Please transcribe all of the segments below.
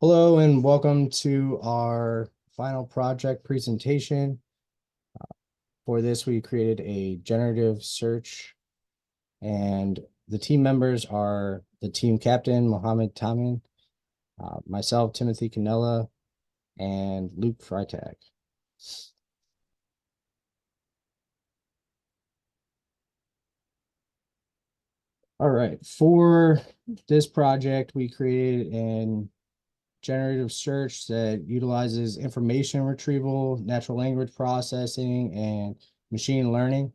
Hello and welcome to our final project presentation. For this, we created a generative search, and the team members are the team captain, Mohammed Tamin, myself, Timothy Canella, and Luke Freitag. All right, for this project, we created an generative search that utilizes information retrieval, natural language processing, and machine learning.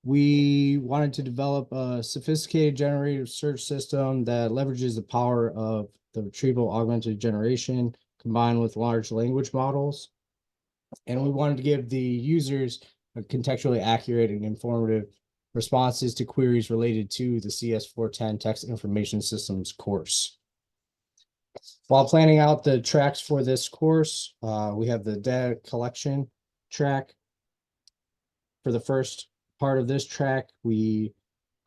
We wanted to develop a sophisticated generative search system that leverages the power of the retrieval augmented generation combined with large language models. And we wanted to give the users a contextually accurate and informative responses to queries related to the CS410 Text Information Systems course. While planning out the tracks for this course, we have the data collection track. For the first part of this track, we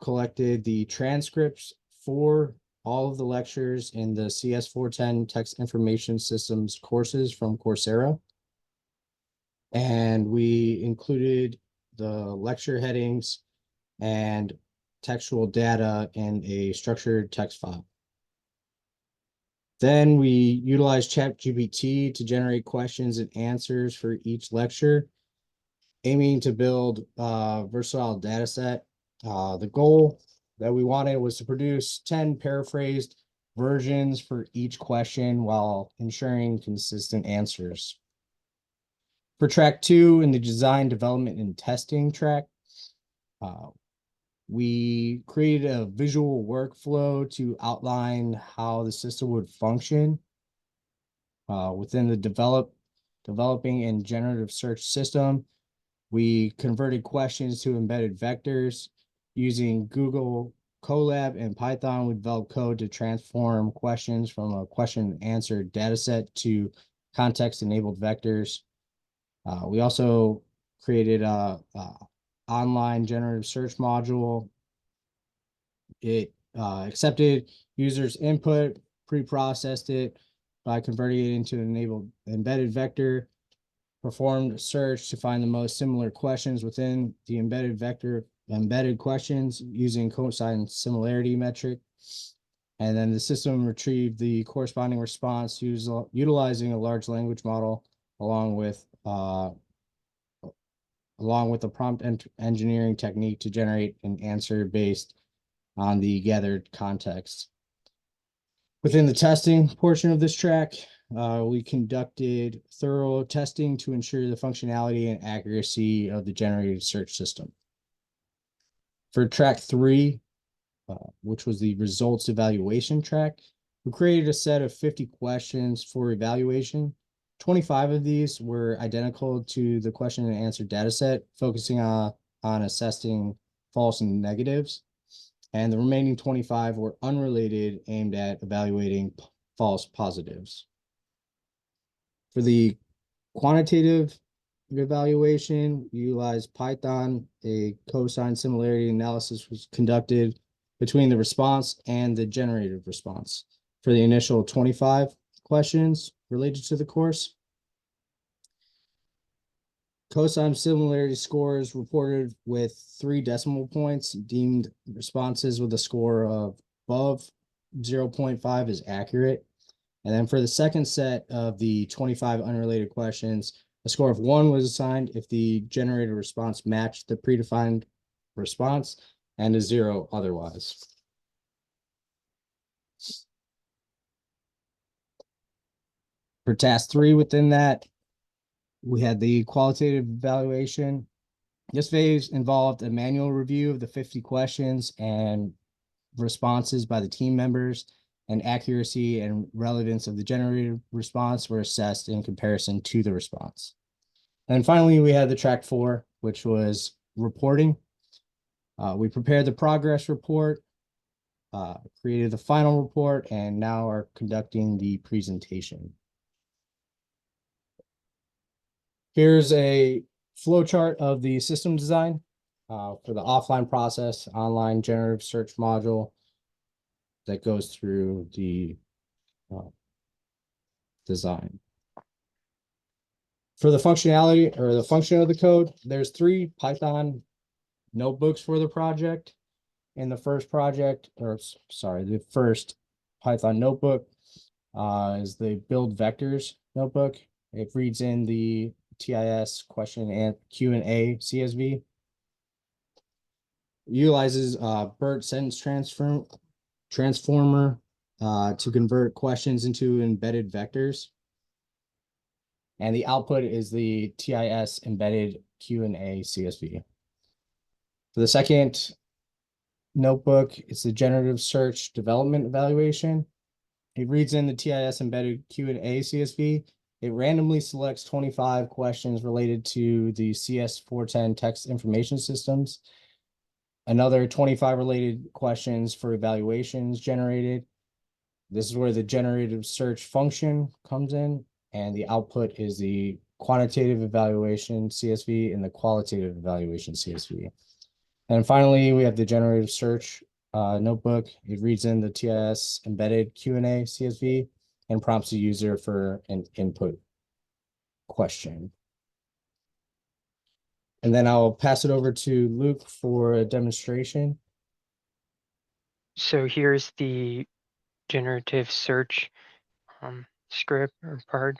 collected the transcripts for all of the lectures in the CS410 Text Information Systems courses from Coursera. And we included the lecture headings and textual data in a structured text file. Then we utilized ChatGPT to generate questions and answers for each lecture, aiming to build a versatile data set. The goal that we wanted was to produce 10 paraphrased versions for each question while ensuring consistent answers. For track 2 in the design, development, and testing track, we created a visual workflow to outline how the system would function within the developing and generative search system. We converted questions to embedded vectors using Google Colab and Python. We developed code to transform questions from a question and answer dataset to context-enabled vectors. We also created a online generative search module. It accepted users' input, pre-processed it by converting it into an enabled embedded vector, performed a search to find the most similar questions within the embedded questions using cosine similarity metric. And then the system retrieved the corresponding response utilizing a large language model along with a prompt engineering technique to generate an answer based on the gathered context. Within the testing portion of this track, we conducted thorough testing to ensure the functionality and accuracy of the generated search system. For track 3, which was the results evaluation track, we created a set of 50 questions for evaluation. 25 of these were identical to the question and answer dataset, focusing on assessing false and negatives. And the remaining 25 were unrelated, aimed at evaluating false positives. For the quantitative evaluation, we utilized Python. A cosine similarity analysis was conducted between the response and the generated response for the initial 25 questions related to the course. Cosine similarity scores reported with 3 decimal points deemed responses with a score of above 0.5 is accurate. And then for the second set of the 25 unrelated questions, a score of 1 was assigned if the generated response matched the predefined response, and a 0 otherwise. For task 3 within that, we had the qualitative evaluation. This phase involved a manual review of the 50 questions and responses by the team members, and accuracy and relevance of the generated response were assessed in comparison to the response. And finally, we had the track 4, which was reporting. We prepared the progress report, created the final report, and now are conducting the presentation. Here's a flowchart of the system design for the offline process, online generative search module, that goes through the design. For the functionality or the function of the code, there's 3 Python notebooks for the project. In the first project, or sorry, the first Python notebook is the build vectors notebook. It reads in the TIS question and Q&A CSV. Utilizes BERT sentence transformer to convert questions into embedded vectors. And the output is the TIS embedded Q&A CSV. For the second notebook, it's the generative search development evaluation. It reads in the TIS embedded Q&A CSV. It randomly selects 25 questions related to the CS410 text information systems. Another 25 related questions for evaluations generated. This is where the generative search function comes in, and the output is the quantitative evaluation CSV and the qualitative evaluation CSV. And finally, we have the generative search notebook. It reads in the TIS embedded Q&A CSV and prompts the user for an input question. And then I'll pass it over to Luke for a demonstration. So here's the generative search script or part.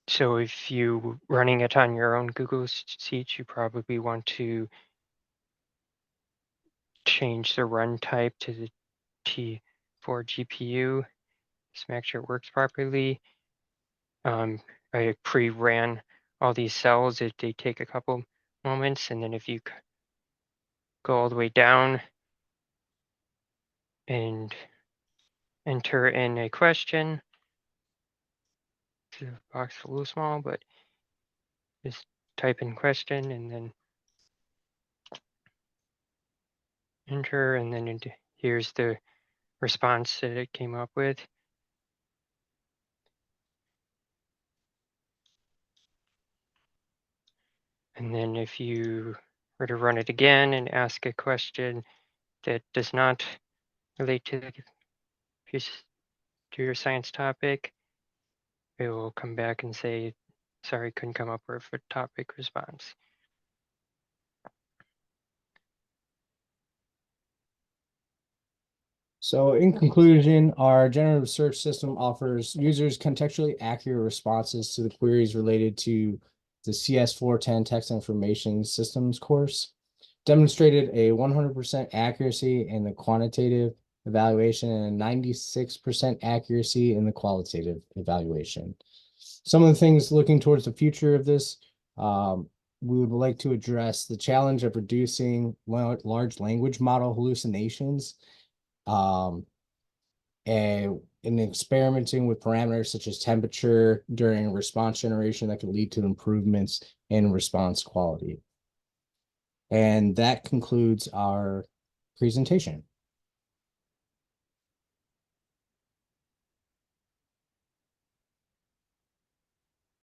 So if you running it on your own Google Sheets, you probably want to change the run type to the T4 GPU. Just make sure it works properly. I pre-ran all these cells. They take a couple moments, and then if you go all the way down and enter in a question, the box is a little small, but just type in question and then enter, and then here's the response that it came up with. And then if you were to run it again and ask a question that does not relate to your science topic, it will come back and say, sorry, couldn't come up with a topic response. So in conclusion, our generative search system offers users contextually accurate responses to the queries related to the CS410 text information systems course, demonstrated a 100% accuracy in the quantitative evaluation and a 96% accuracy in the qualitative evaluation. Some of the things looking towards the future of this, we would like to address the challenge of reducing large language model hallucinations and in experimenting with parameters such as temperature during response generation that can lead to improvements in response quality. And that concludes our presentation.